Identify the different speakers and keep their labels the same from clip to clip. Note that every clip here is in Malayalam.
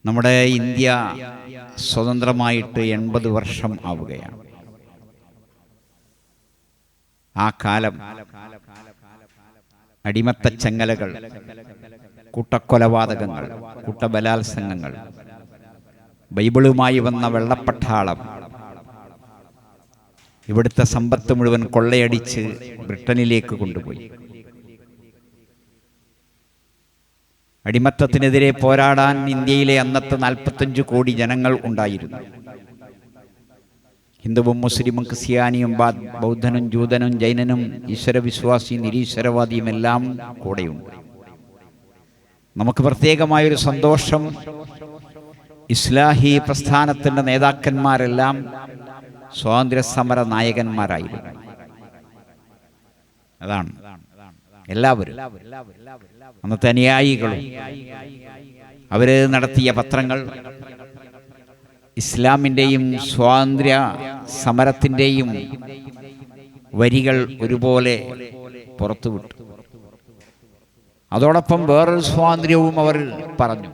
Speaker 1: നമ്മുടെ ഇന്ത്യ സ്വതന്ത്രമായിട്ട് 80 വർഷം ആവുകയാണ്. ആ കാലം അടിമത്തച്ചങ്ങലകൾ, കൂട്ടക്കൊലപാതകങ്ങൾ, കൂട്ടബലാത്സംഗങ്ങൾ, ബൈബിളുമായി വന്ന വെള്ളപ്പട്ടാളം, ഇവിടുത്തെ സമ്പത്ത് മുഴുവൻ കൊള്ളയടിച്ച് ബ്രിട്ടനിലേക്ക് കൊണ്ടുപോയി. അടിമത്തത്തിനെതിരെ പോരാടാൻ ഇന്ത്യയിലെ അന്നത്തെ 45 കോടി ജനങ്ങൾ ഉണ്ടായിരുന്നു. ഹിന്ദുവും മുസ്ലിമും ക്രിസ്ത്യാനിയും ബൗദ്ധനും ജൂതനും ജൈനനും ഈശ്വരവിശ്വാസിയും നിരീശ്വരവാദിയും എല്ലാം കൂടെയുണ്ട്. നമുക്ക് പ്രത്യേകമായൊരു സന്തോഷം, ഇസ്ലാഹി പ്രസ്ഥാനത്തിൻ്റെ നേതാക്കന്മാരെല്ലാം സ്വാതന്ത്ര്യ സമര നായകന്മാരായിരുന്നു. അതാണ് എല്ലാവരും, അന്നത്തെ അനുയായികളും. അവര് നടത്തിയ പത്രങ്ങൾ ഇസ്ലാമിൻ്റെയും സ്വാതന്ത്ര്യ സമരത്തിൻ്റെയും വരികൾ ഒരുപോലെ പുറത്തുവിട്ടു. അതോടൊപ്പം വേറൊരു സ്വാതന്ത്ര്യവും അവർ പറഞ്ഞു.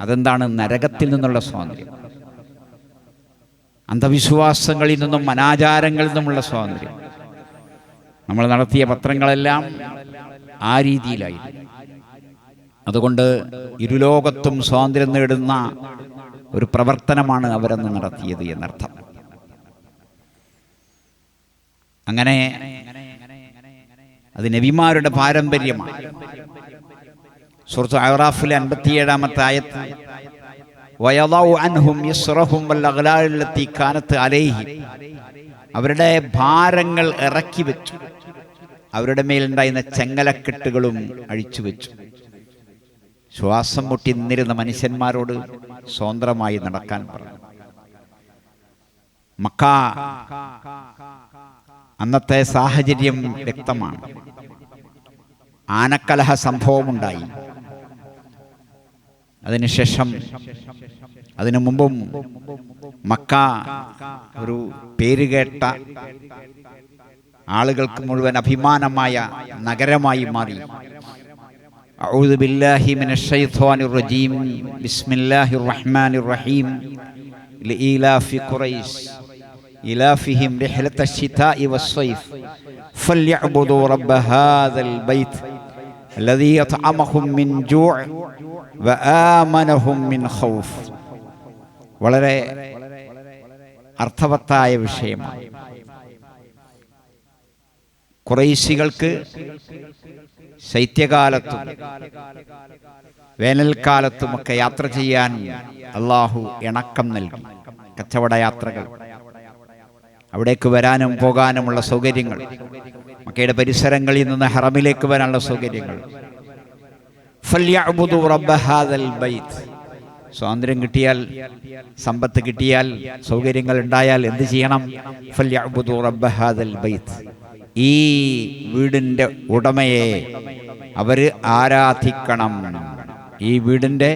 Speaker 1: അതെന്താണ്? നരകത്തിൽ നിന്നുള്ള സ്വാതന്ത്ര്യം, അന്ധവിശ്വാസങ്ങളിൽ നിന്നും അനാചാരങ്ങളിൽ നിന്നുമുള്ള സ്വാതന്ത്ര്യം. നമ്മൾ നടത്തിയ പത്രങ്ങളെല്ലാം ആ രീതിയിലായിരുന്നു. അതുകൊണ്ട് ഇരുലോകത്തും സ്വാതന്ത്ര്യം നേടുന്ന ഒരു പ്രവർത്തനമാണ് അവരന്ന് നടത്തിയത് എന്നർത്ഥം. അങ്ങനെ അത് നബിമാരുടെ പാരമ്പര്യമാണ്. സൂറത്ത് അഅറാഫിലെ 57-ാമത്തെ ആയത്ത്, വയദഉ അൻഹും യസ്റഹും വൽ അഗ്ലാൽ ലത്തി കാനത്ത് അലൈഹി, അവരുടെ ഭാരങ്ങൾ ഇറക്കി വെച്ചു, അവരുടെ മേലുണ്ടായിരുന്ന ചെങ്ങലക്കെട്ടുകളും അഴിച്ചു വെച്ചു. ശ്വാസം മുട്ടി നിന്നിരുന്ന മനുഷ്യന്മാരോട് സ്വതന്ത്രമായി നടക്കാൻ പറഞ്ഞു. മക്ക അന്നത്തെ സാഹചര്യം വ്യക്തമാണ്. ആനക്കലഹ സംഭവമുണ്ടായി. അതിനുശേഷം അതിനു മുമ്പും മക്ക ഒരു പേരുകേട്ട, ആളുകൾക്ക് മുഴുവൻ അഭിമാനമായ നഗരമായി മാറി. അഊദു ബില്ലാഹി മിനശ് ശൈത്വാനിർ റജീം. ബിസ്മില്ലാഹിർ റഹ്മാനിർ റഹീം. ലഇലാഫി ഖുറൈശ് ഇലാഫിഹിം റിഹ്ലതശ് ശിതാഇ വസ്സൈഫ് ഫൽയഅ്ബുദൂ റബ്ബ ഹാദൽ ബൈത്ത് അല്ലദീ അത്അമഹും മിൻ ജൂഅ് വആമനഹും മിൻ ഖൗഫ്. വളരെ അർത്ഥവത്തായ വിഷയമാണ്. ഖുറൈശികൾക്ക് ശൈത്യകാലത്തും വേനൽക്കാലത്തുമൊക്കെ യാത്ര ചെയ്യാൻ അള്ളാഹു ഇണക്കം നൽകി. കച്ചവട യാത്രകൾ, അവിടേക്ക് വരാനും പോകാനുമുള്ള സൗകര്യങ്ങൾ, മക്കയുടെ പരിസരങ്ങളിൽ നിന്ന് ഹറമിലേക്ക് വരാനുള്ള സൗകര്യങ്ങൾ. ഫൽയഅ്ബുദൂ റബ്ബ ഹാദൽ ബൈത്ത്. സ്വാതന്ത്ര്യം കിട്ടിയാൽ, സമ്പത്ത് കിട്ടിയാൽ, സൗകര്യങ്ങൾ ഉണ്ടായാൽ എന്ത് ചെയ്യണം? ഫൽയഅ്ബുദൂ റബ്ബ ഹാദൽ ബൈത്ത്. ഈ വീടിൻ്റെ ഉടമയെ അവർ ആരാധിക്കണം. ഈ വീടിൻ്റെ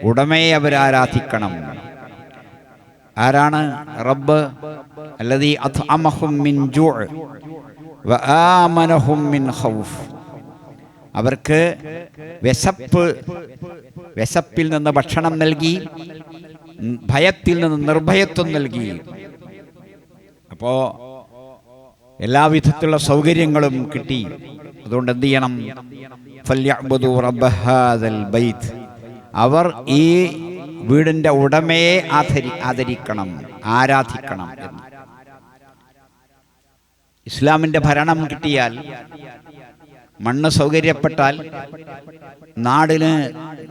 Speaker 1: ഉടമയെ അവർ ആരാധിക്കണം. ആരാണ്? റബ്ബ്. അല്ലദീ അത്അമഹും മിൻ ജൂഅ് വആമനഹും മിൻ ഖൗഫ്. അവർക്ക് വിശപ്പിൽ നിന്ന് ഭക്ഷണം നൽകി, ഭയത്തിൽ നിന്ന് നിർഭയത്വം നൽകി. അപ്പോ എല്ലാവിധത്തിലുള്ള സൗകര്യങ്ങളും കിട്ടി. അതുകൊണ്ട് എന്ത് ചെയ്യണം? ഫൽയഅ്ബുദൂ റബ്ബ ഹാദൽ ബൈത്ത്. അവർ ഈ വീടിൻ്റെ ഉടമയെ ആദരിക്കണം, ആരാധിക്കണം എന്ന്. ഇസ്ലാമിൻ്റെ ഭരണം കിട്ടിയാൽ, മണ്ണ് സൗകര്യപ്പെട്ടാൽ, നാടിന്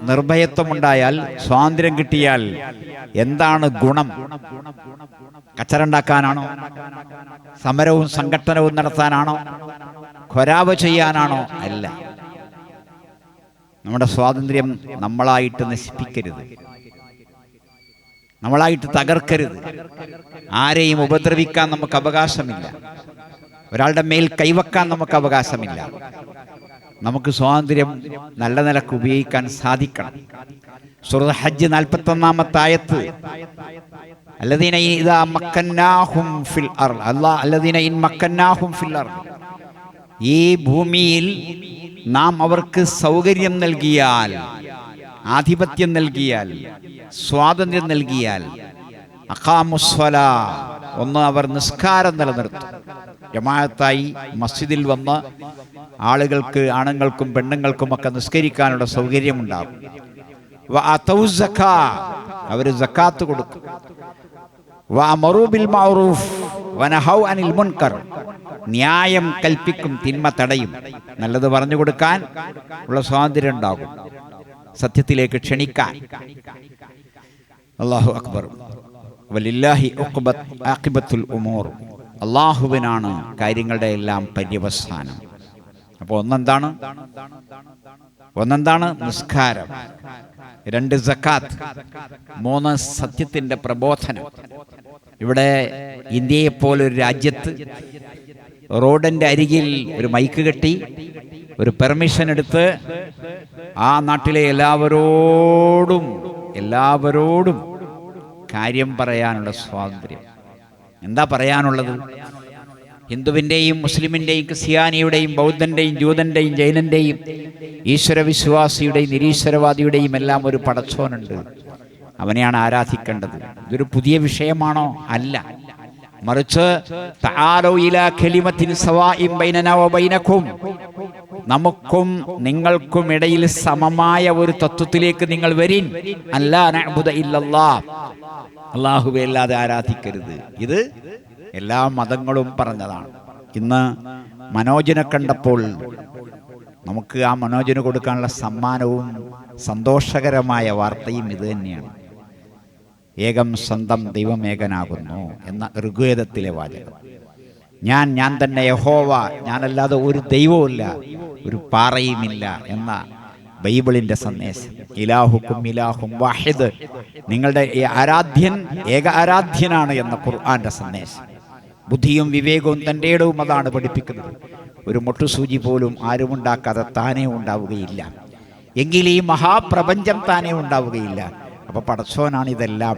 Speaker 1: നിർഭയത്വമുണ്ടായാൽ, സ്വാതന്ത്ര്യം കിട്ടിയാൽ എന്താണ് ഗുണം? കച്ചറുണ്ടാക്കാനാണോ? സമരവും സംഘട്ടനവും നടത്താനാണോ? ഖൊരാവ് ചെയ്യാനാണോ? അല്ല. നമ്മുടെ സ്വാതന്ത്ര്യം നമ്മളായിട്ട് നശിപ്പിക്കരുത്, നമ്മളായിട്ട് തകർക്കരുത്. ആരെയും ഉപദ്രവിക്കാൻ നമുക്ക് അവകാശമില്ല. ഒരാളുടെ മേൽ കൈവക്കാൻ നമുക്ക് അവകാശമില്ല. നമുക്ക് സ്വാതന്ത്ര്യം നല്ല നിലക്ക് ഉപയോഗിക്കാൻ സാധിക്കണം. സൂറത്ത് ഹജ്ജ് 41-ാമത്തെ ആയത്ത്, അല്ലദീന ഇദാ മക്കന്നാഹും ഫിൽ അർള്, അല്ലദീന ഇൻ മക്കന്നാഹും ഫിൽ അർള്, ഈ ഭൂമിയിൽ നാം അവർക്ക് സൗകര്യം നൽകിയാൽ, ആധിപത്യം നൽകിയാൽ, സ്വാതന്ത്ര്യം നൽകിയാൽ, അഖാമുസ്സലാ, ഒന്ന് അവർ നിസ്കാരം നിലനിർത്തും. ജമാഅത്തായി മസ്ജിദിൽ വന്ന് ആളുകൾക്ക്, ആണുങ്ങൾക്കും പെണ്ണുങ്ങൾക്കും ഒക്കെ നിസ്കരിക്കാനുള്ള സൗകര്യമുണ്ടാകും. വഅതൗ സക്കാ, അവർ സക്കാത്ത് കൊടുക്കും. വഅമറൂ ബിൽ മഅറൂഫ് വനഹൗ അനിൽ മുൻകർ, ന്യായം കൽപ്പിക്കും, തിന്മ തടയും. നല്ലത് പറഞ്ഞു കൊടുക്കാൻ ഉള്ള സ്വാതന്ത്ര്യം ഉണ്ടാകും, സത്യത്തിലേക്ക് ക്ഷണിക്കാൻ. അല്ലാഹു അക്ബർ. വലില്ലാഹി ആഖിബത്തുൽ ഉമൂർ, അല്ലാഹുവിനാണ് കാര്യങ്ങളുടെ എല്ലാം പര്യവസാനം. അപ്പോൾ ഒന്നെന്താണ് നിസ്കാരം, 2 സക്കാത്ത്, 3 സത്യത്തിന്റെ പ്രബോധനം. ഇവിടെ ഇന്ത്യയെപ്പോലൊരു രാജ്യത്ത് റോഡിന്റെ അരികിൽ ഒരു മൈക്ക് കെട്ടി ഒരു പെർമിഷൻ എടുത്ത് ആ നാട്ടിലെ എല്ലാവരോടും കാര്യം പറയാനുള്ള സ്വാതന്ത്ര്യം. എന്താ പറയാനുള്ളത്? ഹിന്ദുവിൻ്റെയും മുസ്ലിമിൻ്റെയും ക്രിസ്ത്യാനിയുടെയും ബൗദ്ധൻ്റെയും ജൂതൻ്റെയും ജൈനൻ്റെയും ഈശ്വരവിശ്വാസിയുടെയും നിരീശ്വരവാദിയുടെയും എല്ലാം ഒരു പടച്ചോനുണ്ട്, അവനെയാണ് ആരാധിക്കേണ്ടത്. ഇതൊരു പുതിയ വിഷയമാണോ? അല്ല. മറിച്ച് തആലൂ ഇലാ കലിമത്തിൻ സവാഇൻ ബൈനനാ വബൈനകും, നമുക്കും നിങ്ങൾക്കും ഇടയിൽ സമമായ ഒരു തത്വത്തിലേക്ക് നിങ്ങൾ വരിൻ. അല്ലാ നഅ്ബുദ ഇല്ലല്ലാഹ്, അല്ലാഹുവെ അല്ലാതെ ആരാധിക്കരുത്. ഇത് എല്ലാ മതങ്ങളും പറഞ്ഞതാണ്. ഇന്ന് മനോജിനെ കണ്ടപ്പോൾ നമുക്ക് ആ മനോജിന് കൊടുക്കാനുള്ള സമ്മാനവും സന്തോഷകരമായ വാർത്തയും ഇത് തന്നെയാണ്. ഏകം സ്വന്തം ദൈവം ഏകനാകുന്നു എന്ന ഋഗ്വേദത്തിലെ വാചകം. ഞാൻ തന്നെ യഹോവ, ഞാനല്ലാതെ ഒരു ദൈവവുമില്ല, ഒരു പാറയുമില്ല എന്ന ബൈബിളിന്റെ സന്ദേശം. ഇലാഹുക്കും ഇലാഹും വാഹിദ്, നിങ്ങളുടെ ആരാധ്യൻ ഏക ആരാധ്യനാണ് എന്ന ഖുർആന്റെ സന്ദേശം. ബുദ്ധിയും വിവേകവും തൻ്റെ ഇടവും അതാണ് പഠിപ്പിക്കുന്നത്. ഒരു മൊട്ടുസൂചി പോലും ആരുമുണ്ടാക്കാതെ താനേ ഉണ്ടാവുകയില്ല, എങ്കിൽ ഈ മഹാപ്രപഞ്ചം താനേ ഉണ്ടാവുകയില്ല. അപ്പൊ പടച്ചോനാണ് ഇതെല്ലാം,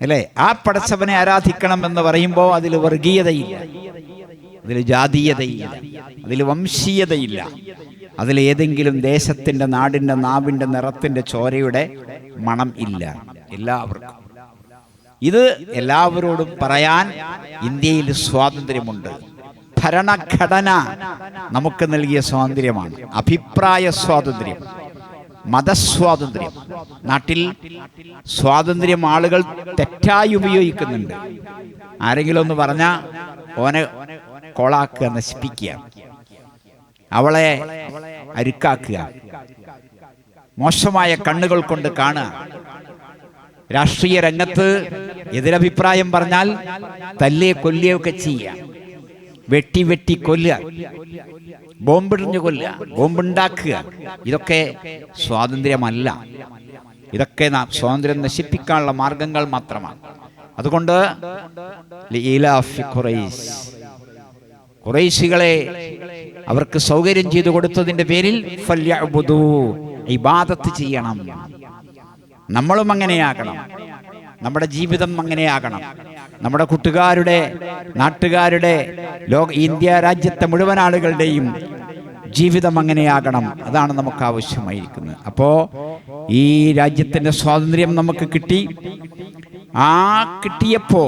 Speaker 1: അല്ലേ? ആ പടച്ചവനെ ആരാധിക്കണം എന്ന് പറയുമ്പോൾ അതിൽ വർഗീയതയില്ല, അതിൽ ജാതീയതയില്ല, അതിൽ വംശീയതയില്ല, അതിൽ ഏതെങ്കിലും ദേശത്തിന്റെ, നാടിന്റെ, നാവിന്റെ, നിറത്തിന്റെ, ചോരയുടെ മണം ഇല്ല. എല്ലാവർക്കും ഇത് എല്ലാവരോടും പറയാൻ ഇന്ത്യയിൽ സ്വാതന്ത്ര്യമുണ്ട്. ഭരണഘടന നമുക്ക് നൽകിയ സ്വാതന്ത്ര്യമാണ്. അഭിപ്രായ സ്വാതന്ത്ര്യം, മതസ്വാതന്ത്ര്യം. നാട്ടിൽ സ്വാതന്ത്ര്യം ആളുകൾ തെറ്റായി ഉപയോഗിക്കുന്നുണ്ട്. ആരെങ്കിലും ഒന്ന് പറഞ്ഞാൽ ഓനെ കൊളാക്കുക, നശിപ്പിക്കുക, അവളെ അരുക്കാക്കുക, മോശമായ കണ്ണുകൾ കൊണ്ട് കാണുക. രാഷ്ട്രീയ രംഗത്ത് എതിരഭിപ്രായം പറഞ്ഞാൽ തല്ലുകയോ കൊല്ലുകയൊക്കെ ചെയ്യുക, വെട്ടി കൊല്ലുക, ബോംബെറിഞ്ഞ് കൊല്ലുക, ബോംബുണ്ടാക്കുക. ഇതൊക്കെ സ്വാതന്ത്ര്യമല്ല. ഇതൊക്കെ സ്വാതന്ത്ര്യം നശിപ്പിക്കാനുള്ള മാർഗങ്ങൾ മാത്രമാണ്. അതുകൊണ്ട് ഖുറൈശികളെ അവർക്ക് സൗകര്യം ചെയ്തു കൊടുത്തതിന്റെ പേരിൽ ഫല്യഅ്ബുദൂ, ഇബാദത്ത് ചെയ്യണം. നമ്മളും അങ്ങനെയാകണം, നമ്മുടെ ജീവിതം അങ്ങനെയാകണം. നമ്മുടെ കൂട്ടുകാരുടെ, നാട്ടുകാരുടെ, ഇന്ത്യ രാജ്യത്തെ മുഴുവൻ ആളുകളുടെയും ജീവിതം അങ്ങനെയാകണം. അതാണ് നമുക്ക് ആവശ്യമായിരിക്കുന്നത്. അപ്പോൾ ഈ രാജ്യത്തിന്റെ സ്വാതന്ത്ര്യം നമുക്ക് കിട്ടി. ആ കിട്ടിയപ്പോ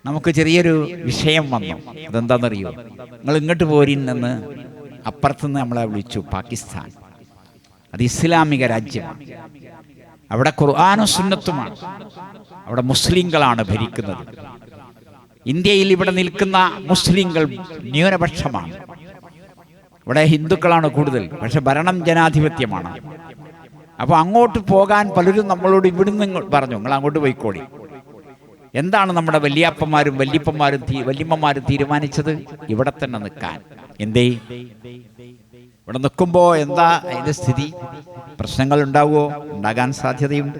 Speaker 1: നമുക്ക് ചെറിയൊരു വിഷയം വന്നു. അതെന്താണെന്നറിയോ? നിങ്ങൾ ഇങ്ങോട്ട് പോരിന്നെന്ന് അപ്പുറത്തുനിന്ന് നമ്മളെ വിളിച്ചു, പാകിസ്ഥാൻ. അത് ഇസ്ലാമിക രാജ്യമാണ്. അവിടെ ഖുർആനും സുന്നത്തുമാണ്. അവിടെ മുസ്ലിങ്ങളാണ് ഭരിക്കുന്നത്. ഇന്ത്യയിൽ ഇവിടെ നിൽക്കുന്ന മുസ്ലിങ്ങൾ ന്യൂനപക്ഷമാണ്. ഇവിടെ ഹിന്ദുക്കളാണ് കൂടുതൽ, പക്ഷെ ഭരണം ജനാധിപത്യമാണ്. അപ്പോൾ അങ്ങോട്ട് പോകാൻ പലരും നമ്മളോട് ഇവിടുന്ന് പറഞ്ഞു, നിങ്ങൾ അങ്ങോട്ട് പോയിക്കോളി. എന്താണ് നമ്മുടെ വല്യാപ്പന്മാരും വല്യമ്മമാരും തീരുമാനിച്ചത്? ഇവിടെ തന്നെ നിൽക്കാൻ. എന്തേ? ഇവിടെ നിൽക്കുമ്പോൾ എന്താ അതിൻ്റെ സ്ഥിതി? പ്രശ്നങ്ങൾ ഉണ്ടാവുമോ? ഉണ്ടാകാൻ സാധ്യതയുണ്ട്.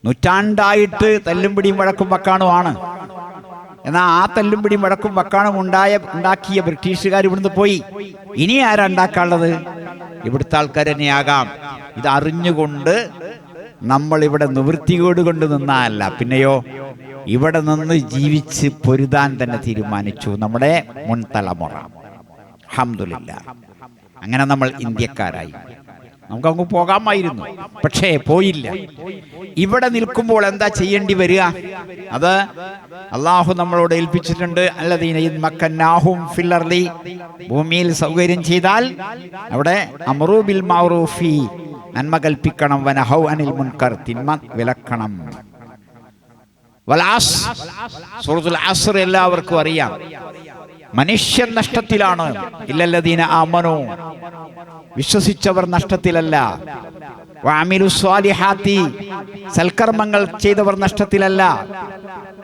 Speaker 1: നൂറ്റാണ്ടായിട്ട് തല്ലും പിടിയും വഴക്കും വക്കാണുമാണ്. എന്നാൽ ആ തല്ലും പിടിയും വഴക്കും വക്കാണും ഉണ്ടാക്കിയ ബ്രിട്ടീഷുകാർ ഇവിടുന്ന് പോയി. ഇനി ആരാ ഉണ്ടാക്കാനുള്ളത്? ഇവിടുത്തെ ആൾക്കാർ തന്നെയാകാം. ഇത് അറിഞ്ഞുകൊണ്ട് നമ്മൾ ഇവിടെ നിവൃത്തിയോട് കൊണ്ട് നിന്നല്ല, പിന്നെയോ ഇവിടെ നിന്ന് ജീവിച്ച് പൊരുതാൻ തന്നെ തീരുമാനിച്ചു നമ്മുടെ മുൻ തലമുറ. അൽഹംദുലില്ലാഹ്. അങ്ങനെ നമ്മൾ ഇന്ത്യക്കാരായി. നമുക്കങ്ങ് പോകാമായിരുന്നു, പക്ഷേ പോയില്ല. ഇവിടെ നിൽക്കുമ്പോൾ എന്താ ചെയ്യേണ്ടി വരിക? അത് അള്ളാഹു നമ്മളോട് ഏൽപ്പിച്ചിട്ടുണ്ട്. അല്ലദീന മക്കന്നാഹും ഫിൽ അർളി, ഭൂമിയിൽ സൗകര്യം ചെയ്താൽ അവിടെ അമ്റു ബിൽ മഅറൂഫി, നന്മ കൽപ്പിക്കണം, വനഹൗ അനിൽ മുൻകർ, തിന്മ വിലക്കണം. സൂറത്തുൽ അസ്ർ എല്ലാവർക്കും അറിയാം. മനുഷ്യൻ നഷ്ടത്തിലാണ്. ഇല്ലല്ലദീന ആമനൂ, വിശ്വസിച്ചവർ നഷ്ടത്തിലല്ല. വഅമിലു സ്വാലിഹാത്തി, സൽക്കർമ്മങ്ങൾ ചെയ്തവർ നഷ്ടത്തിലല്ല.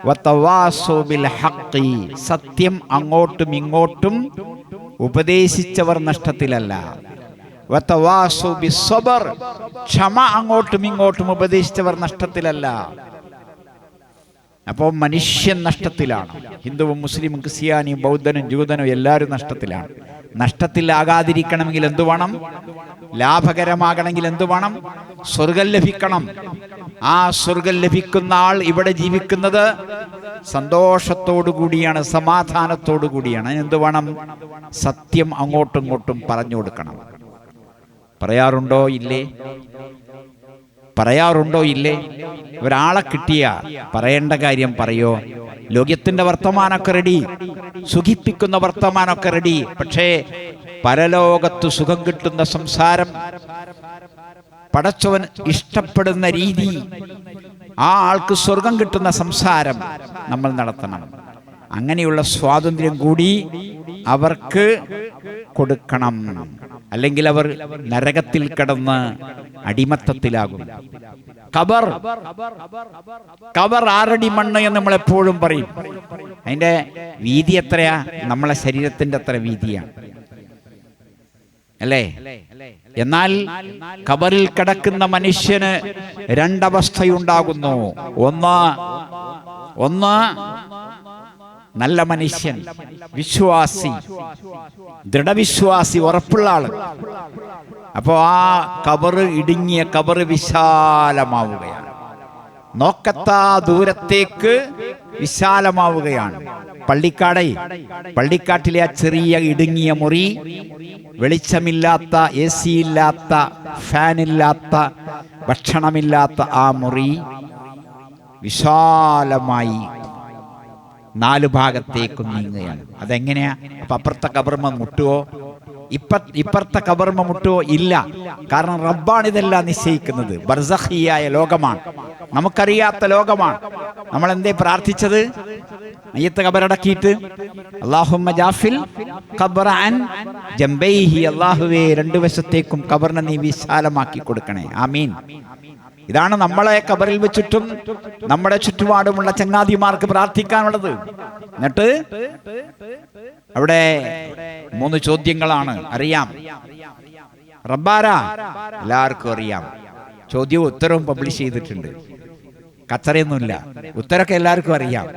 Speaker 1: വതവാസൂ ബിൽ ഹഖ്, സത്യം അങ്ങോട്ടും ഇങ്ങോട്ടും ഉപദേശിച്ചവർ നഷ്ടത്തിലല്ല. വതവാസൂ ബിസ്സബ്ർ, ക്ഷമ അങ്ങോട്ടും ഇങ്ങോട്ടും ഉപദേശിച്ചവർ നഷ്ടത്തിലല്ല. അപ്പോൾ മനുഷ്യൻ നഷ്ടത്തിലാണ്. ഹിന്ദുവും മുസ്ലിമും ക്രിസ്ത്യാനിയും ബൗദ്ധനും ജൂതനും എല്ലാവരും നഷ്ടത്തിലാണ്. നഷ്ടത്തിലാകാതിരിക്കണമെങ്കിൽ എന്തു വേണം? ലാഭകരമാകണമെങ്കിൽ എന്തു വേണം? സ്വർഗം ലഭിക്കണം. ആ സ്വർഗം ലഭിക്കുന്ന ആൾ ഇവിടെ ജീവിക്കുന്നത് സന്തോഷത്തോടു കൂടിയാണ്, സമാധാനത്തോടു കൂടിയാണ്. എന്തു വേണം? സത്യം അങ്ങോട്ടും ഇങ്ങോട്ടും പറഞ്ഞു കൊടുക്കണം. പറയാറുണ്ടോ ഇല്ലേ? പറയാറുണ്ടോ ഇല്ലേ? ഒരാളെ കിട്ടിയ പറയേണ്ട കാര്യം പറയോ? ലോകത്തിന്റെ വർത്തമാനമൊക്കെ റെഡി, സുഖിപ്പിക്കുന്ന വർത്തമാനമൊക്കെ റെഡി. പക്ഷേ പരലോകത്ത് സുഖം കിട്ടുന്ന സംസാരം, പടച്ചവൻ ഇഷ്ടപ്പെടുന്ന രീതി, ആ ആൾക്ക് സ്വർഗം കിട്ടുന്ന സംസാരം നമ്മൾ നടത്തണം. അങ്ങനെയുള്ള സ്വാതന്ത്ര്യം കൂടി അവർക്ക് കൊടുക്കണം. അല്ലെങ്കിൽ അവർ നരകത്തിൽ കിടന്ന് അടിമത്തത്തിലാകും. ഖബർ 6 അടി മണ്ണ് എന്ന് നമ്മൾ എപ്പോഴും പറയും. അതിന്റെ വീതി എത്രയാ? നമ്മളെ ശരീരത്തിന്റെ അത്ര വീതിയാണ്, അല്ലേ? എന്നാൽ ഖബറിൽ കിടക്കുന്ന മനുഷ്യന് 2 അവസ്ഥയുണ്ടാകുന്നു. ഒന്ന് നല്ല മനുഷ്യൻ, വിശ്വാസി, ദൃഢവിശ്വാസി, ഉറപ്പുള്ള ആള്. അപ്പോ ആ ഖബറ് ഇടുങ്ങിയ ഖബറ് വിശാലമാവുകയാണ്, നോക്കത്താ ദൂരത്തേക്ക് വിശാലമാവുകയാണ്. പള്ളിക്കാട്ടിലെ ആ ചെറിയ ഇടുങ്ങിയ മുറി, വെളിച്ചമില്ലാത്ത, AC ഇല്ലാത്ത, ഫാനില്ലാത്ത, ഭക്ഷണമില്ലാത്ത ആ മുറി വിശാലമായി 4 ഭാഗത്തേക്കും നീങ്ങുകയാണ്. അതെങ്ങനെയാ? അപ്പൊ അപ്പുറത്തെ ഖബർമ മുട്ടുവോ? ഇപ്പുറത്തെ ഖബർമ മുട്ടുവോ? ഇല്ല. കാരണം റബ്ബാണ് ഇതെല്ലാം നിശ്ചയിക്കുന്നത്. ബർസഖിയായ ലോകമാണ്, നമുക്കറിയാത്ത ലോകമാണ്. നമ്മൾ എന്തേ പ്രാർത്ഥിച്ചത്? മയ്യത്ത് ഖബറടക്കിയിട്ട് അല്ലാഹുമ്മ ജാഫിൽ ഖബ്റ അൻ ജംബൈഹി, അല്ലാഹുവേ 2 വശത്തേക്കും ഖബറിനെ നീ വിശാലമാക്കി കൊടുക്കണേ, ആമീൻ. ഇതാണ് നമ്മളെ ഖബറിൽ വെച്ചിട്ടും നമ്മുടെ ചുറ്റുപാടുമുള്ള ചങ്ങാതിമാർക്ക് പ്രാർത്ഥിക്കാനുള്ളത്. എന്നിട്ട് അവിടെ 3 ചോദ്യങ്ങളാണ്. അറിയാം, റബ്ബാരാ എല്ലാവർക്കും അറിയാം. ചോദ്യവും ഉത്തരവും പബ്ലിഷ് ചെയ്തിട്ടുണ്ട്, കച്ചറയൊന്നുമില്ല. ഉത്തരമൊക്കെ എല്ലാവർക്കും അറിയാം.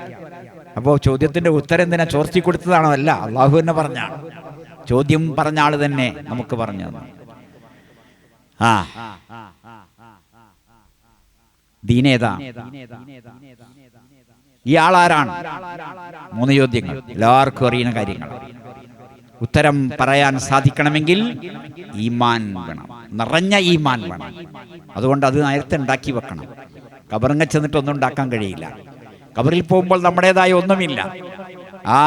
Speaker 1: അപ്പോൾ ചോദ്യത്തിന്റെ ഉത്തരം എന്തിനാ ചോർത്തി കൊടുത്തതാണോ? അല്ല, അള്ളാഹു തന്നെ പറഞ്ഞാണ്. ചോദ്യം പറഞ്ഞ ആള് തന്നെ നമുക്ക് പറഞ്ഞു തന്നു. ദീനേതാ? ഈ ആളാരാണ്? 3 ചോദ്യങ്ങൾ, എല്ലാവർക്കും അറിയുന്ന കാര്യങ്ങൾ. ഉത്തരം പറയാൻ സാധിക്കണമെങ്കിൽ ഈമാൻ വേണം, നിറഞ്ഞ ഈമാൻ വേണം. അതുകൊണ്ട് അത് നേരത്തെ ഉണ്ടാക്കി വെക്കണം. ഖബറിങ്ങ ചെന്നിട്ട് ഒന്നും ഉണ്ടാക്കാൻ കഴിയില്ല. ഖബറിൽ പോകുമ്പോൾ നമ്മുടേതായ ഒന്നുമില്ല. ആ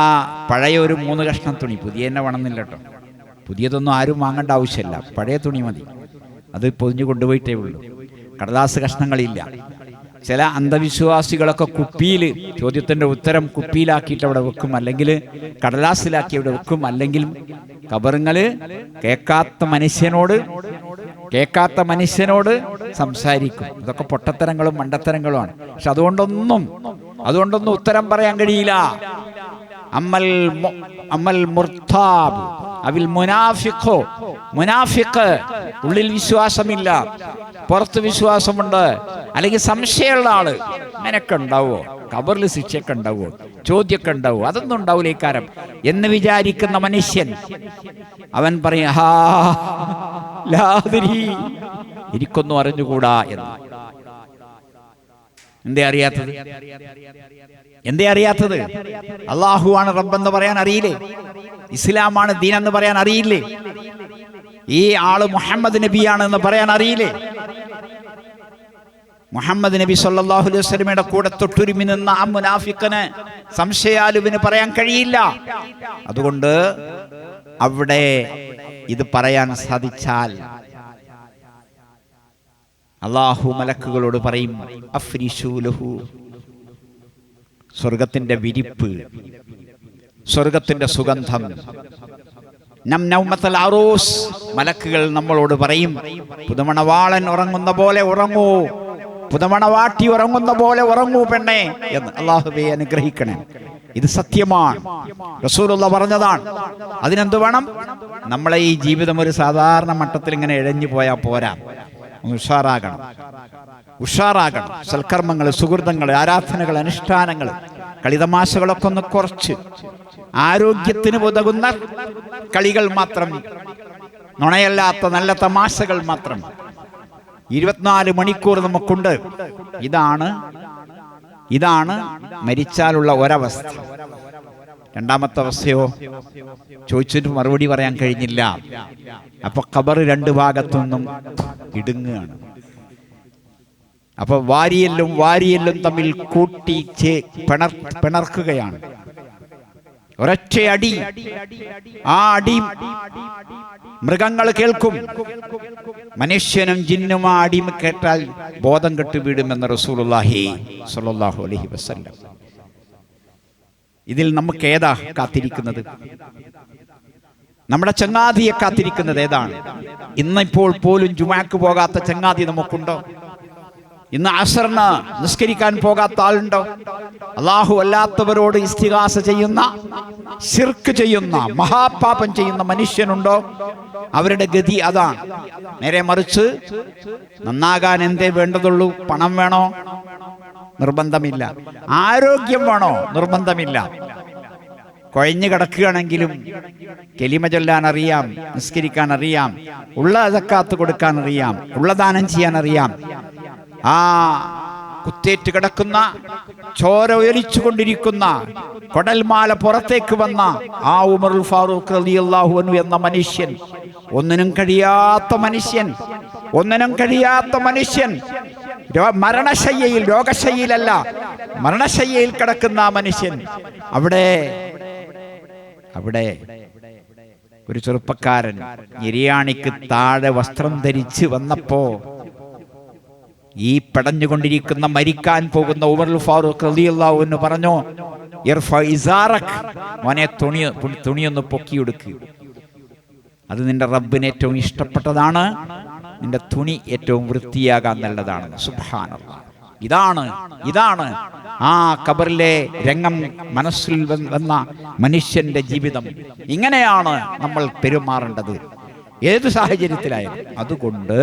Speaker 1: പഴയ ഒരു 3 കഷ്ണം തുണി, പുതിയ തന്നെ വേണമെന്നില്ല കേട്ടോ. പുതിയതൊന്നും ആരും വാങ്ങേണ്ട ആവശ്യമില്ല, പഴയ തുണി മതി. അത് പൊതിഞ്ഞു കൊണ്ടുപോയിട്ടേ ഉള്ളൂ. കടലാസ് കഷ്ണങ്ങളില്ല. ചില അന്ധവിശ്വാസികളൊക്കെ കുപ്പിയിൽ ചോദ്യത്തിൻ്റെ ഉത്തരം കുപ്പിയിലാക്കിയിട്ട് അവിടെ വെക്കും, അല്ലെങ്കിൽ കടലാസിലാക്കി അവിടെ വെക്കും, അല്ലെങ്കിൽ ഖബറുകൾ കേൾക്കാത്ത മനുഷ്യനോട് സംസാരിക്കും. ഇതൊക്കെ പൊട്ടത്തരങ്ങളും മണ്ടത്തരങ്ങളുമാണ്. പക്ഷെ അതുകൊണ്ടൊന്നും ഉത്തരം പറയാൻ കഴിയില്ല. അമ്മൽ മുർതാബ് അവിൽ മുനാഫിഖോ, മുനാഫിഖ് ഉള്ളിൽ വിശ്വാസമില്ല, പുറത്ത് വിശ്വാസമുണ്ട്, അല്ലെങ്കിൽ സംശയമുള്ള ആള്, അങ്ങനെയൊക്കെ ഉണ്ടാവോ? ഖബറിൽ ശിക്ഷയൊക്കെ ഉണ്ടാവോ? ചോദ്യമൊക്കെ ഉണ്ടാവോ? അതൊന്നും ഉണ്ടാവില്ല ഇക്കാരം എന്ന് വിചാരിക്കുന്ന മനുഷ്യൻ അവൻ പറയും, എനിക്കൊന്നും അറിഞ്ഞുകൂടാ എന്ന്. എന്തേ അറിയാത്തത്? അള്ളാഹുവാണ് റബ്ബെന്ന് പറയാൻ അറിയില്ലേ? ഇസ്ലാമാണ് ദീൻ എന്ന് പറയാൻ അറിയില്ലേ? ഈ ആള് മുഹമ്മദ് നബിയാണെന്ന് പറയാൻ അറിയില്ലേ? മുഹമ്മദ് നബി സല്ലല്ലാഹു അലൈഹി വസല്ലമയുടെ കൂടെ തൊട്ടുരുമി നിന്ന ആ മുനാഫിഖിന് സംശയാലുവിന് പറയാൻ കഴിയില്ല. അതുകൊണ്ട് അവിടെ ഇത് പറയാൻ സാധിച്ചാൽ അല്ലാഹു മലക്കുകളോട് പറയും, അഫ്രിശൂ ലഹു, സ്വർഗത്തിന്റെ വിരിപ്പ്, സ്വർഗത്തിന്റെ സുഗന്ധം. നൗമത്തുൽ അറൂസ്, മലക്കുകൾ നമ്മളോട് പറയും, പുതുമണവാളൻ ഉറങ്ങുന്ന പോലെ ഉറങ്ങൂ, പുതുമണവാട്ടി ഉറങ്ങുന്ന പോലെ ഉറങ്ങൂ പെണ്ണേ എന്ന്. അല്ലാഹുവേ അനുഗ്രഹിക്കണേ. ഇത് സത്യമാണ്, റസൂലുള്ള പറഞ്ഞതാണ്. അതിനെന്ത് വേണം? നമ്മളെ ഈ ജീവിതം ഒരു സാധാരണ മട്ടത്തിൽ ഇങ്ങനെ ഇഴഞ്ഞു പോയാൽ പോരാ, ഉഷാറാകണം, ഉഷാറാകണം. സൽക്കർമ്മങ്ങൾ, സുഹൃതങ്ങൾ, ആരാധനകൾ, അനുഷ്ഠാനങ്ങൾ, കളിതമാശകളൊക്കെ ഒന്ന് കുറച്ച് ആരോഗ്യത്തിന് ഉതകുന്ന കളികൾ മാത്രം, നുണയല്ലാത്ത നല്ല തമാശകൾ മാത്രം 24 മണിക്കൂർ നമുക്കുണ്ട്. ഇതാണ് മരിച്ചാലുള്ള ഒരവസ്ഥ. രണ്ടാമത്തെ അവസ്ഥയോ? ചോദിച്ചിട്ട് മറുപടി പറയാൻ കഴിഞ്ഞില്ല. അപ്പൊ ഖബർ 2 ഭാഗത്തുനിന്നും ഇടുങ്ങുകയാണ്. അപ്പൊ വാരിയെല്ലും തമ്മിൽ കൂട്ടി പിണർക്കുകയാണ്. ഒരൊറ്റ അടി, ആ അടി മൃഗങ്ങൾ കേൾക്കും, മനുഷ്യനും ജിന്നും ആ അടി കേട്ടാൽ ബോധം കെട്ട് വീടുമെന്ന് റസൂലുള്ളാഹി സ്വല്ലല്ലാഹു അലൈഹി വസല്ലം. ഇതിൽ നമുക്ക് ഏതാ കാത്തിരിക്കുന്നത്? നമ്മുടെ ചങ്ങാതിയെ കാത്തിരിക്കുന്നത് ഏതാണ്? ഇന്നിപ്പോൾ പോലും ജുമാക്ക് പോകാത്ത ചങ്ങാതി നമുക്കുണ്ടോ? ഇന്ന് അസറിന് നിസ്കരിക്കാൻ പോകാത്ത ആളുണ്ടോ? അല്ലാഹു അല്ലാത്തവരോട് ഇസ്തിഗാസ ചെയ്യുന്ന, ശിർക്ക് ചെയ്യുന്ന, മഹാപാപം ചെയ്യുന്ന മനുഷ്യനുണ്ടോ? അവരുടെ ഗതി അതാണ്. നേരെ മറിച്ച് നന്നാകാൻ എന്തേ വേണ്ടതുള്ളൂ? പണം വേണോ? നിർബന്ധമില്ല. ആരോഗ്യം വേണോ? നിർബന്ധമില്ല. കുഴഞ്ഞു കിടക്കുകയാണെങ്കിലും കലിമ ചൊല്ലാൻ അറിയാം, നിസ്കരിക്കാൻ അറിയാം, ഉള്ള സക്കാത്ത് കൊടുക്കാൻ അറിയാം, ഉള്ള ദാനം ചെയ്യാൻ അറിയാം. ആ കുത്തേറ്റ് കിടക്കുന്ന, ചോര ഒലിച്ചു കൊണ്ടിരിക്കുന്ന, കൊടൽമാല പുറത്തേക്ക് വന്ന ആ ഉമറുൽ ഫാറൂഖ് റളിയല്ലാഹു അൻഹു എന്ന മനുഷ്യൻ, ഒന്നിനും കഴിയാത്ത മനുഷ്യൻ, മരണശയ്യയിൽ, രോഗശയ്യയിലല്ല, മരണശയ്യയിൽ കിടക്കുന്ന ആ മനുഷ്യൻ, അവിടെ ഒരു ചെറുപ്പക്കാരൻ നിര്യാണിക്ക് താഴെ വസ്ത്രം ധരിച്ച് വന്നപ്പോ ഈ പടഞ്ഞുകൊണ്ടിരിക്കുന്ന, മരിക്കാൻ പോകുന്ന ഉമറുൽ ഫാറൂഖ് റളിയല്ലാഹു അൻഹു പറഞ്ഞു, ഇർഫ ഇസാറക്, മോനെ തുണിയൊന്ന് പൊക്കിയെടുക്ക്. അത് നിന്റെ റബ്ബിന് ഏറ്റവും ഇഷ്ടപ്പെട്ടതാണ്, നിന്റെ തുണി ഏറ്റവും വൃത്തിയാകാൻ നല്ലതാണ്. സുബ്ഹാനല്ലാഹ്. ഇതാണ് ആ ഖബറിലെ രംഗം മനസ്സിൽ വന്ന മനുഷ്യന്റെ ജീവിതം. ഇങ്ങനെയാണ് നമ്മൾ പെരുമാറേണ്ടത് ഏത് സാഹചര്യത്തിലായാലും. അതുകൊണ്ട്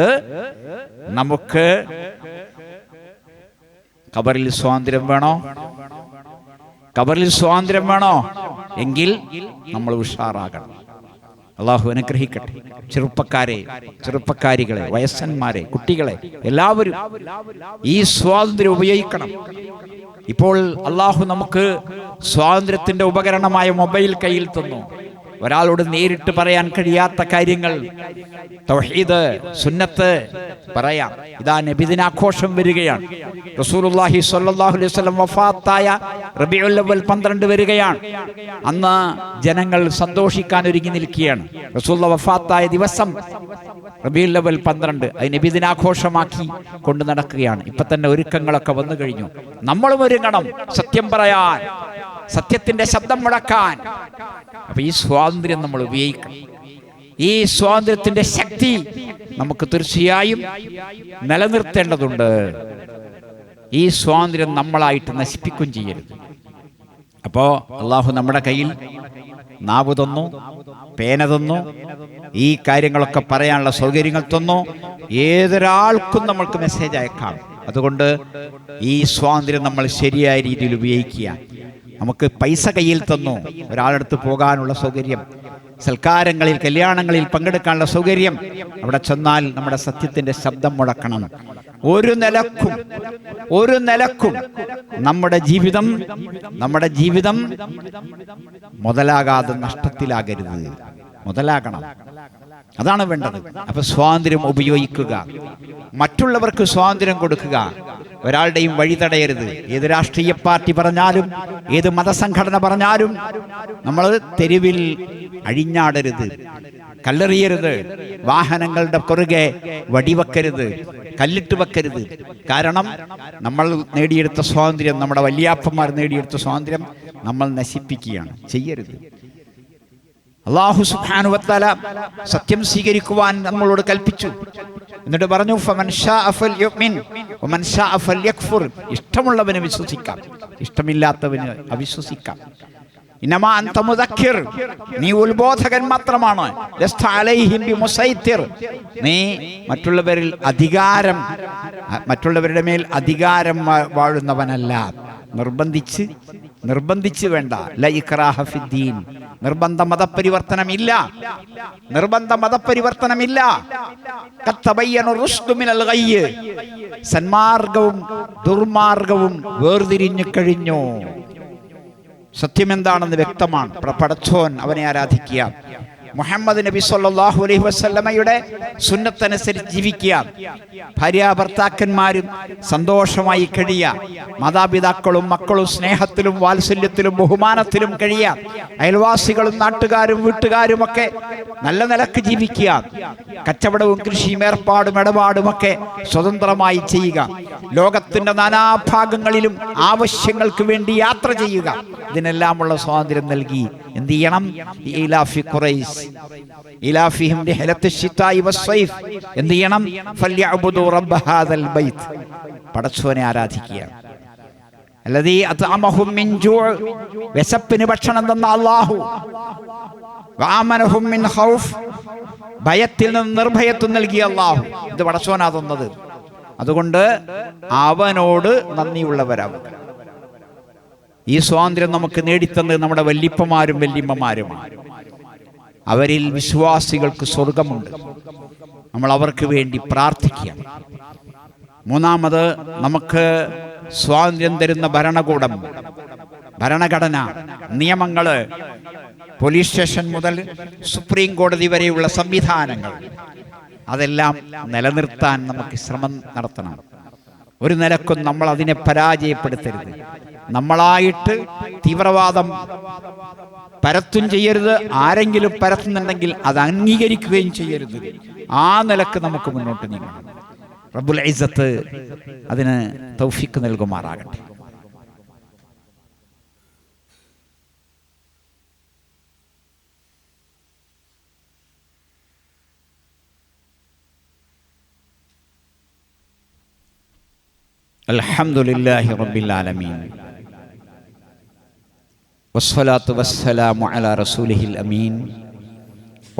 Speaker 1: നമുക്ക് ഖബറിൽ സ്വാതന്ത്ര്യം വേണോ? എങ്കിൽ നമ്മൾ ഉഷാറാകണം. അള്ളാഹു അനുഗ്രഹിക്കട്ടെ. ചെറുപ്പക്കാരികളെ, വയസ്സന്മാരെ, കുട്ടികളെ എല്ലാവരും ഈ സ്വാതന്ത്ര്യം ഉപയോഗിക്കണം. ഇപ്പോൾ അള്ളാഹു നമുക്ക് സ്വാതന്ത്ര്യത്തിന്റെ ഉപകരണമായ മൊബൈൽ കയ്യിൽ തന്നു. ഒരാളോട് നേരിട്ട് പറയാൻ കഴിയാത്ത കാര്യങ്ങൾ, തൗഹീദ്, സുന്നത്ത് പറയാം. ഇതാ നബിദിനാഘോഷം വരികയാണ്. റസൂലുള്ളാഹി സ്വല്ലല്ലാഹു അലൈഹി വസല്ലം വഫാത്തായ റബീഉൽ അവ്വൽ 12 വരികയാണ്. അന്ന് ജനങ്ങൾ സന്തോഷിക്കാൻ ഒരുങ്ങി നിൽക്കുകയാണ്. റസൂലുള്ളാഹി വഫാത്തായ ദിവസം റബീഉൽ അവ്വൽ 12 അത് നബിദിനാഘോഷമാക്കി കൊണ്ട് നടക്കുകയാണ്. ഇപ്പൊ തന്നെ ഒരുക്കങ്ങളൊക്കെ വന്നു കഴിഞ്ഞു. നമ്മളും ഒരുങ്ങണം, സത്യം പറയാൻ, സത്യത്തിന്റെ ശബ്ദം മുഴക്കാൻ. അപ്പൊ ഈ സ്വാതന്ത്ര്യം നമ്മൾ ഉപയോഗിക്കണം. ഈ സ്വാതന്ത്ര്യത്തിന്റെ ശക്തി നമുക്ക് തീർച്ചയായും നിലനിർത്തേണ്ടതുണ്ട്. ഈ സ്വാതന്ത്ര്യം നമ്മളായിട്ട് നശിപ്പിക്കുകയും ചെയ്യരുത്. അപ്പോ അള്ളാഹു നമ്മുടെ കയ്യിൽ നാവ് തന്നു, പേന തന്നു, ഈ കാര്യങ്ങളൊക്കെ പറയാനുള്ള സൗകര്യങ്ങൾ തന്നു. ഏതൊരാൾക്കും നമ്മൾക്ക് മെസ്സേജ് അയക്കാം. അതുകൊണ്ട് ഈ സ്വാതന്ത്ര്യം നമ്മൾ ശരിയായ രീതിയിൽ ഉപയോഗിക്കുക. നമുക്ക് പൈസ കയ്യിൽ തന്നു, ഒരാളടുത്ത് പോകാനുള്ള സൗകര്യം, സൽക്കാരങ്ങളിൽ, കല്യാണങ്ങളിൽ പങ്കെടുക്കാനുള്ള സൗകര്യം. അവിടെ ചെന്നാൽ നമ്മുടെ സത്യത്തിന്റെ ശബ്ദം മുഴക്കണം. ഒരു നിലക്കും നമ്മുടെ ജീവിതം മുതലാകാതെ നഷ്ടത്തിലാകരുത്. മുതലാകണം. അതാണ് വേണ്ടത്. അപ്പൊ സ്വാതന്ത്ര്യം ഉപയോഗിക്കുക, മറ്റുള്ളവർക്ക് സ്വാതന്ത്ര്യം കൊടുക്കുക, ഒരാളുടെയും വഴി തടയരുത്. ഏത് രാഷ്ട്രീയ പാർട്ടി പറഞ്ഞാലും ഏത് മതസംഘടന പറഞ്ഞാലും നമ്മൾ തെരുവിൽ അഴിഞ്ഞാടരുത്, കല്ലെറിയരുത്, വാഹനങ്ങളുടെ കുറുകെ വടിവെക്കരുത്, കല്ലിട്ട് വെക്കരുത്. കാരണം നമ്മൾ നേടിയെടുത്ത സ്വാതന്ത്ര്യം, നമ്മുടെ വല്യാപ്പന്മാർ നേടിയെടുത്ത സ്വാതന്ത്ര്യം നമ്മൾ നശിപ്പിക്കുകയാണ്. ചെയ്യരുത്. അല്ലാഹു സുബ്ഹാനഹു വ തആല സത്യം സ്വീകരിക്കുവാൻ നമ്മളോട് കൽപ്പിച്ചു. എന്നിട്ട് പറഞ്ഞു ഫമൻ ശാഅ ഫൽയുമിൻ വമൻ ശാഅ ഫൽയക്ഫുർ. ഇഷ്ടമുള്ളവന് വിശ്വസിക്കാം, ഇഷ്ടമില്ലാത്തവന് അവിശ്വസിക്കാം. ഇന്നമാ അൻത മുദക്കിർ, നീ ഉത്ബോധകൻ മാത്രമാണ്. ലസ്ത അലൈഹിം ബിമുസൈത്തിർ, നീ മറ്റുള്ളവരുടെ മേൽ അധികാരം വാഴുന്നവനല്ല. നിർബന്ധിച്ച് വേണ്ട. ല ഇക്റാഹ ഫിദ്ദീൻ, നിർബന്ധ മതപരിവർത്തനമില്ല. ഖദ് തബയ്യന റുശ്ദു മിനൽ ഗയ്യ്, സന്മാർഗവും ദുർമാർഗവും വേർതിരിഞ്ഞു കഴിഞ്ഞു. സത്യം എന്താണെന്ന് വ്യക്തമാണ്. പടച്ചോൻ അവനെ ആരാധിക്കുക, മുഹമ്മദ് നബി സല്ലല്ലാഹു അലൈഹി വസല്ലമയുടെ സുന്നത്തനുസരിച്ച് ജീവിക്കുക, ഭാര്യാഭർത്താക്കന്മാരും സന്തോഷമായി കഴിയുക, മാതാപിതാക്കളും മക്കളും സ്നേഹത്തിലും വാത്സല്യത്തിലും ബഹുമാനത്തിലും കഴിയുക, അയൽവാസികളും നാട്ടുകാരും വീട്ടുകാരുമൊക്കെ നല്ല നിലക്ക് ജീവിക്കുക, കച്ചവടവും കൃഷിയും ഏർപ്പാടും ഇടപാടുമൊക്കെ സ്വതന്ത്രമായി ചെയ്യുക, ലോകത്തിന്റെ നാനാഭാഗങ്ങളിലും ആവശ്യങ്ങൾക്ക് വേണ്ടി യാത്ര ചെയ്യുക. ഇതിനെല്ലാമുള്ള സ്വാതന്ത്ര്യം നൽകി എന്ത് ചെയ്യണം? ഇലാഫി ഖുറൈസ് ഇലാഫിഹിം റിഹലത്ത് ശിതാഇ വസ്സൈഫ്, എന്ത് ചെയ്യണം? ഫല്യഅബ്ദു റബ്ബ ഹാദൽ ബൈത്ത്, പടച്ചവനെ ആരാധിക്കുക. അല്ലദീ അത്അമഹും മിൻ ജൂഅ്, വിശപ്പിന് ഭക്ഷണം തന്ന അല്ലാഹു, വആമനഹും മിൻ ഖൗഫ്, ഭയത്തിൽ നിന്ന് നിർഭയത്വം നൽകിയ അല്ലാഹു. ഇത് പടച്ചവനാ തന്നത്. അതുകൊണ്ട് അവനോട് നന്ദിയുള്ളവരാവുക. ഈ സ്വാതന്ത്ര്യം നമുക്ക് നേടിത്തന്നത് നമ്മുടെ വല്യപ്പമാരും വല്യമ്മമാരുമാണ്. അവരിൽ വിശ്വാസികൾക്ക് സ്വർഗമുണ്ട്. നമ്മൾ അവർക്ക് വേണ്ടി പ്രാർത്ഥിക്കുക. മൂന്നാമത്, നമുക്ക് സ്വാതന്ത്ര്യം തരുന്ന ഭരണകൂടം, ഭരണഘടന, നിയമങ്ങള്, പോലീസ് സ്റ്റേഷൻ മുതൽ സുപ്രീം കോടതി വരെയുള്ള സംവിധാനങ്ങൾ, അതെല്ലാം നിലനിർത്താൻ നമുക്ക് ശ്രമം നടത്തണം. ഒരു നിലക്കും നമ്മൾ അതിനെ പരാജയപ്പെടുത്തരുത്. നമ്മളായിട്ട് തീവ്രവാദം പരത്തും ചെയ്യരുത്. ആരെങ്കിലും പരത്തുന്നുണ്ടെങ്കിൽ അത് അംഗീകരിക്കുകയും ചെയ്യരുത്. ആ നിലക്ക് നമുക്ക് മുന്നോട്ട് നീങ്ങണം. റബ്ബുൽ ഇസ്സത്ത് അതിന് തൗഫീഖ് നൽകുമാറാകട്ടെ. അൽഹംദുലില്ലാഹി റബ്ബിൽ ആലമീൻ വസ്സലാത്തു വസ്സലാമു അലാ റസൂലിഹിൽ അമീൻ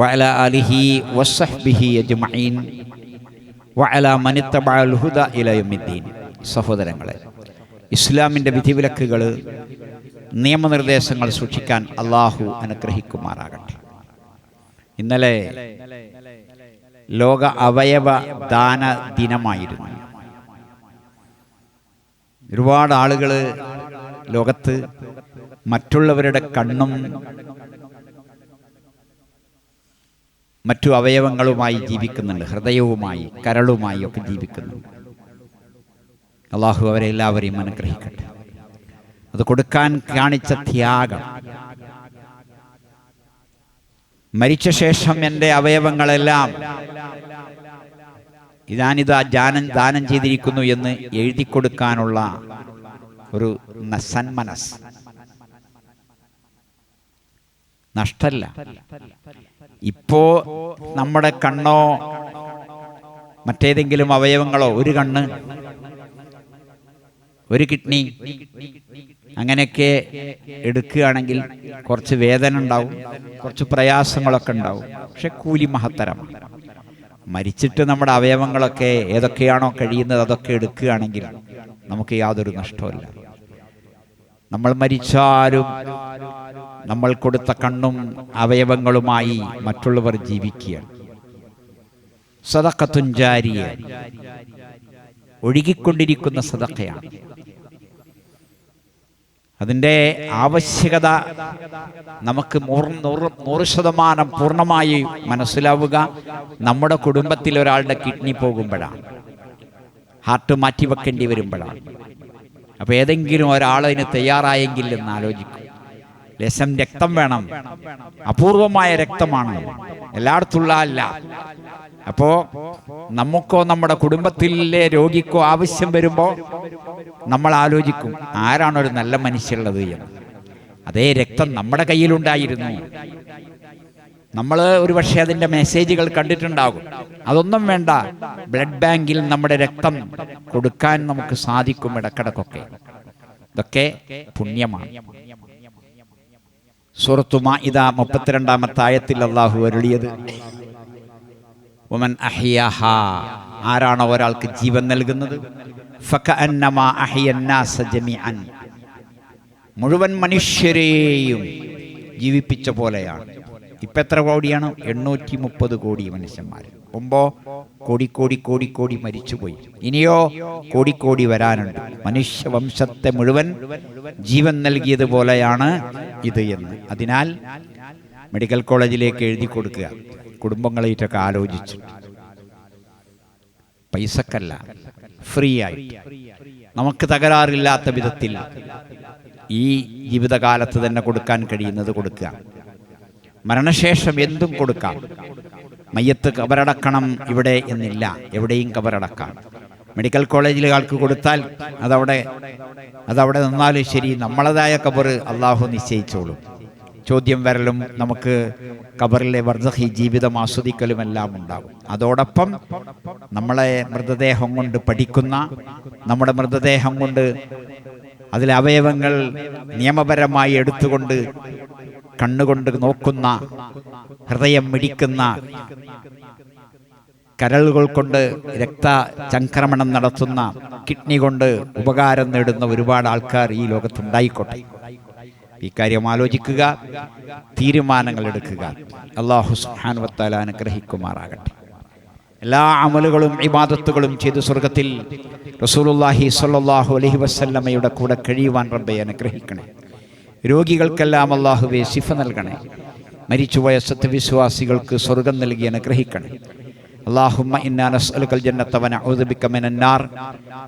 Speaker 1: വഅലാ ആലിഹി വസ്സഹ്ബിഹി അജ്മഈൻ വഅലാ മൻ ഇത്തബഅൽ ഹുദാ ഇലാ യൗമിദ്ദീൻ. സഹോദരങ്ങളെ, ഇസ്ലാമിൻ്റെ വിധിവിലക്കുകൾ, നിയമനിർദ്ദേശങ്ങൾ സൂക്ഷിക്കാൻ അല്ലാഹു അനുഗ്രഹിക്കുമാറാകട്ടെ. ഇന്നലെ ലോക അവയവ ദാന ദിനമായിരുന്നു. ഒരുപാട് ആളുകൾ ലോകത്ത് മറ്റുള്ളവരുടെ കണ്ണും മറ്റു അവയവങ്ങളുമായി ജീവിക്കുന്നുണ്ട്. ഹൃദയവുമായി, കരളുമായി ഒക്കെ ജീവിക്കുന്നുണ്ട്. അള്ളാഹു അവരെ എല്ലാവരെയും അനുഗ്രഹിക്കട്ടെ. അത് കൊടുക്കാൻ കാണിച്ച ത്യാഗം, മരിച്ച ശേഷം എൻ്റെ അവയവങ്ങളെല്ലാം ഞാനിതാ ദാനം ചെയ്തിരിക്കുന്നു എന്ന് എഴുതി കൊടുക്കാനുള്ള ഒരു സന്മനസ് നഷ്ടല്ല. ഇപ്പോ നമ്മുടെ കണ്ണോ മറ്റേതെങ്കിലും അവയവങ്ങളോ, ഒരു കണ്ണ്, ഒരു കിഡ്നി അങ്ങനെയൊക്കെ എടുക്കുകയാണെങ്കിൽ കുറച്ച് വേദന ഉണ്ടാവും, കുറച്ച് പ്രയാസങ്ങളൊക്കെ ഉണ്ടാവും. പക്ഷെ കൂലി മഹത്തരമാണ്. മരിച്ചിട്ട് നമ്മുടെ അവയവങ്ങളൊക്കെ ഏതൊക്കെയാണോ കഴിയുന്നത് അതൊക്കെ എടുക്കുകയാണെങ്കിൽ നമുക്ക് യാതൊരു നഷ്ടവുമില്ല. നമ്മൾ മരിച്ചാലും നമ്മൾ കൊടുത്ത കണ്ണും അവയവങ്ങളുമായി മറ്റുള്ളവർ ജീവിക്കുകയാണ്. സദഖത്തുൻ ജാരിയ, ഒഴുകിക്കൊണ്ടിരിക്കുന്ന സദഖയാണ്. അതിൻ്റെ ആവശ്യകത നമുക്ക് 100% പൂർണ്ണമായി മനസ്സിലാവുക നമ്മുടെ കുടുംബത്തിൽ ഒരാളുടെ കിഡ്നി പോകുമ്പോഴാണ്, ഹാർട്ട് മാറ്റിവെക്കേണ്ടി വരുമ്പോഴാണ്. അപ്പോൾ ഏതെങ്കിലും ഒരാളതിന് തയ്യാറായെങ്കിൽ എന്ന് ആലോചിക്കും. ലേശം രക്തം വേണം, അപൂർവമായ രക്തമാണ്, എല്ലായിടത്തുള്ള അല്ല. അപ്പോൾ നമുക്കോ നമ്മുടെ കുടുംബത്തിലെ രോഗിക്കോ ആവശ്യം വരുമ്പോൾ നമ്മൾ ആലോചിക്കും ആരാണൊരു നല്ല മനുഷ്യരുള്ളത് എന്ന്. അതേ രക്തം നമ്മുടെ കയ്യിലുണ്ടായിരുന്നു. നമ്മൾ ഒരു പക്ഷേ അതിൻ്റെ മെസ്സേജുകൾ കണ്ടിട്ടുണ്ടാകും. അതൊന്നും വേണ്ട, ബ്ലഡ് ബാങ്കിൽ നമ്മുടെ രക്തം കൊടുക്കാൻ നമുക്ക് സാധിക്കും ഇടക്കിടക്കൊക്കെ. ഇതൊക്കെ പുണ്യമാണ്. സൂറത്തു മാഇദ 32-ാമത്തെ ആയത്തിൽ അല്ലാഹു അരുളിയത്, വമൻ അഹ്യാഹാ, ആരാണോ ഒരാൾക്ക് ജീവൻ നൽകുന്നത്, ഫകഅന്നമാ അഹ്യന്നാസ ജമീഅൻ, മുഴുവൻ മനുഷ്യരെയും ജീവിപ്പിച്ച പോലെയാണ്. ഇപ്പം എത്ര കോടിയാണ്? 830 കോടി മനുഷ്യന്മാർ. മുമ്പോ കോടി മരിച്ചുപോയി. ഇനിയോ കോടി വരാനുണ്ട്. മനുഷ്യവംശത്തെ മുഴുവൻ ജീവൻ നൽകിയതുപോലെയാണ് ഇത് എന്ന്. അതിനാൽ മെഡിക്കൽ കോളേജിലേക്ക് എഴുതി കൊടുക്കുക, കുടുംബങ്ങളായിട്ടൊക്കെ ആലോചിച്ചു, പൈസക്കല്ല, ഫ്രീ ആയിട്ട് നമുക്ക് തകരാറില്ലാത്ത വിധത്തിൽ ഈ ജീവിതകാലത്ത് തന്നെ കൊടുക്കാൻ കഴിയുന്നത് കൊടുക്കുക. മരണശേഷം എന്തും കൊടുക്കാം. മയ്യത്ത് കബറടക്കണം ഇവിടെ എന്നില്ല, എവിടെയും കബറടക്കാം. മെഡിക്കൽ കോളേജിലെ ആൾക്ക് കൊടുത്താൽ അതവിടെ നിന്നാലും ശരി, നമ്മളതായ കബർ അള്ളാഹു നിശ്ചയിച്ചോളും. ചോദ്യം വരലും നമുക്ക് കബറിലെ ബർസഖി ജീവിതം ആസ്വദിക്കലുമെല്ലാം ഉണ്ടാകും. അതോടൊപ്പം നമ്മളെ മൃതദേഹം കൊണ്ട് പഠിക്കുന്ന, നമ്മുടെ മൃതദേഹം കൊണ്ട് അതിലെ അവയവങ്ങൾ നിയമപരമായി എടുത്തുകൊണ്ട് കണ്ണുകൊണ്ട് നോക്കുന്ന, ഹൃദയം മിടിക്കുന്ന, കരളുകൾ കൊണ്ട് രക്തചംക്രമണം നടത്തുന്ന, കിഡ്നി കൊണ്ട് ഉപകാരം നേടുന്ന ഒരുപാട് ആൾക്കാർ ഈ ലോകത്തുണ്ടായിക്കോട്ടെ. ഈ കാര്യം ആലോചിക്കുക, തീരുമാനങ്ങൾ എടുക്കുക. അല്ലാഹു സുബ്ഹാനഹു വ തആല അനുഗ്രഹിക്കുമാറാകട്ടെ. എല്ലാ അമലുകളും ഇബാദത്തുകളും ചെയ്ത് സ്വർഗത്തിൽ റസൂലുള്ളാഹി സ്വല്ലല്ലാഹു അലൈഹി വസല്ലമയുടെ കൂടെ കഴിയുവാൻ റബ്ബേ അനുഗ്രഹിക്കണേ. രോഗികൾക്കെല്ലാം അല്ലാഹുവേ ശിഫ നൽകണേ. മരിച്ചുപോയ സത്യവിശ്വാസികൾക്ക് സ്വർഗം നൽകി അനുഗ്രഹിക്കണേ. اللهم إنا نسألك الجنة ونعوذ بك من النار.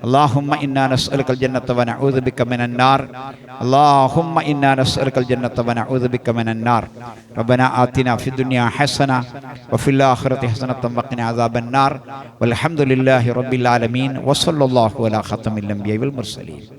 Speaker 1: اللهم إنا نسألك الجنة ونعوذ بك من النار. اللهم إنا نسألك الجنة ونعوذ بك من النار. ربنا آتنا في الدنيا حسنة وفي الآخرة حسنة وقنا عذاب النار. والحمد لله رب العالمين وصلى الله على خاتم الأنبياء والمرسلين.